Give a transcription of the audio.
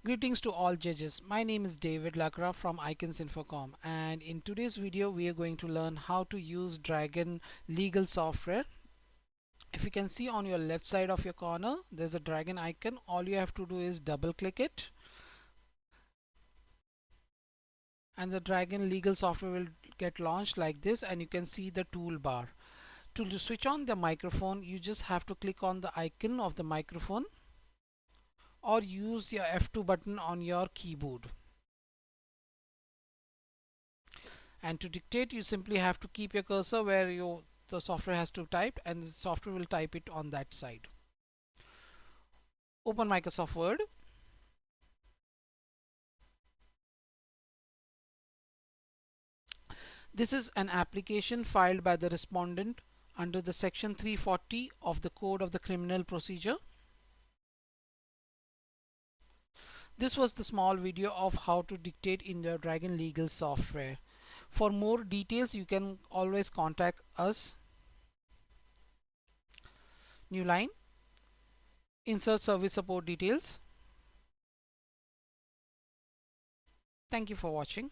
Greetings to all judges. My name is David Lakra from Icons Infocom, and in today's video we are going to learn how to use Dragon legal software. If you can see on your left side of your corner, there's a dragon icon. All you have to do is double click it and the Dragon legal software will get launched like this, and you can see the toolbar. To switch on the microphone, you just have to click on the icon of the microphone or use your F2 button on your keyboard. And to dictate, you simply have to keep your cursor where the software has to type, and the software will type it on that side. Open Microsoft Word. This is an application filed by the respondent under the section 340 of the Code of the Criminal Procedure. This was the small video of how to dictate in your Dragon legal software. For more details, you can always contact us. New line. Insert service support details. Thank you for watching.